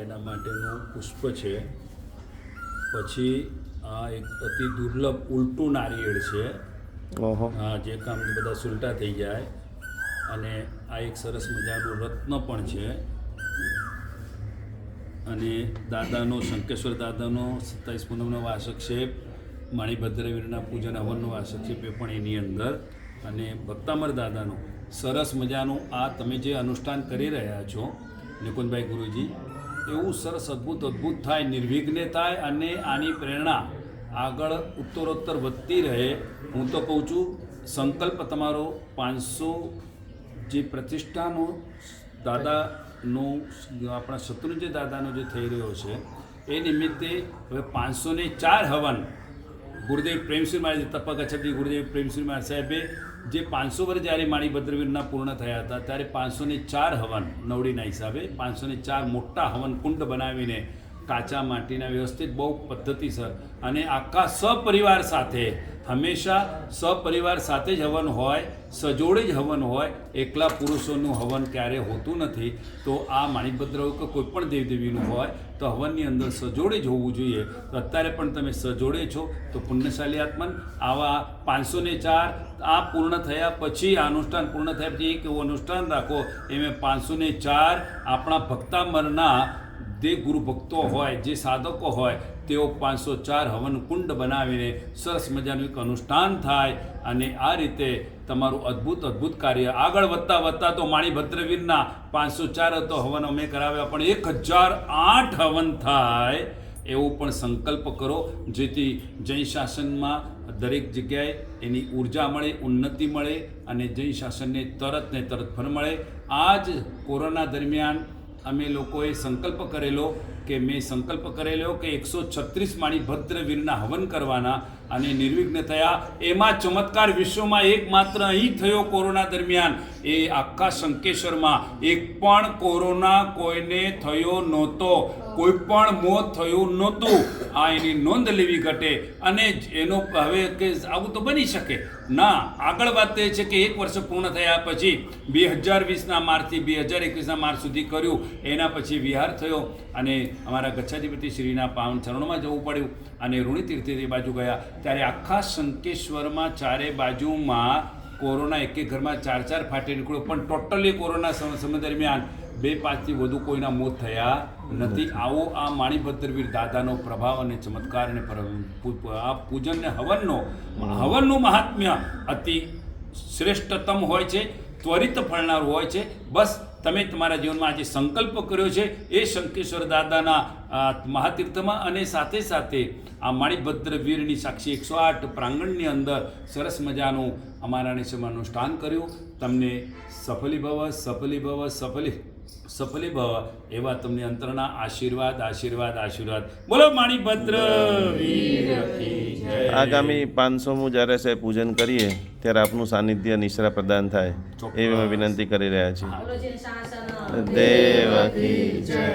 એના માટેનું પુષ્પ છે. પછી આ એક અતિ દુર્લભ ઉલટું નારિયેળ છે. હા, જે કામ બધા સુલટા થઈ જાય. અને આ એક સરસ મજાનું રત્ન પણ છે. અને દાદાનો શંકેશ્વર દાદાનો 27 પૂનમનો વાસક્ષેપ, માણીભદ્રવીરના પૂજન હવનનો વાસક્ષેપ એ પણ એની અંદર. અને ભક્તામર દાદાનું સરસ મજાનું આ તમે જે અનુષ્ઠાન કરી રહ્યા છો નિકુંજભાઈ ગુરુજી, એવું સરસ અદ્ભુત થાય, નિર્વિઘ્ને થાય અને આની પ્રેરણા આગળ ઉત્તરોત્તર વધતી રહે. હું તો કહું છું, સંકલ્પ તમારો 500 જે પ્રતિષ્ઠાનો દાદાનો આપણા શત્રુંજય દાદાનો જે થઈ રહ્યો છે એ નિમિત્તે હવે 504 હવન ગુરુદેવ પ્રેમસિંહ મહારાજ તપગચ્છતી ગુરુદેવ પ્રેમસિંહ મહારાજ સાહેબે જે 500 વર્ષ જ્યારે માણીભદ્રવીરના પૂર્ણ થયા હતા ત્યારે 504 હવન નવડીના હિસાબે 504 મોટા હવન કુંડ બનાવીને કાચા માટીના વ્યવસ્થિત બહુ પદ્ધતિસર અને આખા સપરિવાર સાથે, હંમેશા સપરિવાર સાથે જ હવન હોય, સજોડે જ હવન હોય. એકલા પુરુષોનું હવન ક્યારે હોતું નથી. તો આ માણીભદ્ર કે કોઈ પણ દેવદેવીનું હોય તો હવનની અંદર સજોડે જ હોવું જોઈએ. તો અત્યારે પણ તમે સજોડે છો તો પુણ્યશાલી આત્મન આવા 504 આ પૂર્ણ થયા પછી, આ અનુષ્ઠાન પૂર્ણ થયા પછી એક એવું અનુષ્ઠાન રાખો એમાં 504 આપણા ભક્તામરના જે ગુરુ ભક્તો હોય, જે સાધકો હોય તેઓ 504 હવન કુંડ બનાવીને સરસ મજાનું એક અનુષ્ઠાન થાય. અને આ રીતે તમારું અદ્ભુત કાર્ય આગળ વધતા તો માણીભદ્રવીરના 504 તો હવન અમે કરાવ્યા, પણ 1008 હવન થાય એવો પણ સંકલ્પ કરો, જેથી જૈન શાસનમાં દરેક જગ્યાએ એની ઉર્જા મળે, ઉન્નતિ મળે અને જૈન શાસનને તરત ફળ મળે. આ જ કોરોના દરમિયાન અમે લોકોએ સંકલ્પ કરેલો કે 136 માણીભદ્રવીરના હવન કરવાના અને નિર્વિઘ્ન થયા. એમાં ચમત્કાર વિશ્વમાં એકમાત્ર અહીં થયો કોરોના દરમિયાન. એ આખા શંકેશ્વરમાં એક પણ કોરોના કોઈને થયો નહોતો, કોઈ પણ મોત થયું નહોતું. આ એની નોંધ લેવી ઘટે. અને એનો હવે કે આવું તો બની શકે ના. આગળ વાત એ છે કે 1 વર્ષ પૂર્ણ થયા પછી 2020ના માર્ચથી 2021ના માર્ચ સુધી કર્યું. એના પછી વિહાર થયો અને અમારા ગચ્છાધિપતિ શ્રીના પાવન ચરણોમાં જવું પડ્યું અને ઋણિતીર્થે બાજુ ગયા. ત્યારે આખા શંકેશ્વરમાં ચારે બાજુમાં કોરોના એક ઘરમાં 4 ફાટે નીકળ્યો, પણ ટોટલી કોરોના સમય દરમિયાન 2-5થી વધુ કોઈના મોત થયા નથી. આવો આ માણીભદ્રવીર દાદાનો પ્રભાવ અને ચમત્કાર અને આ પૂજન ને હવનનું મહાત્મ્ય અતિ શ્રેષ્ઠતમ હોય છે, ત્વરિત ફળનારું હોય છે. બસ તમે તમારા જીવનમાં આજે સંકલ્પ કર્યો છે એ શંકેશ્વર દાદાના મહાતીર્થમાં અને સાથે આ માણીભદ્રવીરની સાક્ષી 108 પ્રાંગણની અંદર સરસ મજાનું અમારા નિશ્ચયમાં અનુષ્ઠાન કર્યું. તમને સફલી ભવ એવા તમને અંતરના આશીર્વાદ. બોલો માણીભદ્રવીર કી જય. આગામી 500મું જ્યારે છે પૂજન કરીએ ત્યારે આપનું સાનિધ્ય નિશ્રા પ્રદાન થાય એવી અમે વિનંતી કરી રહ્યા છીએ. દેવ કી જય.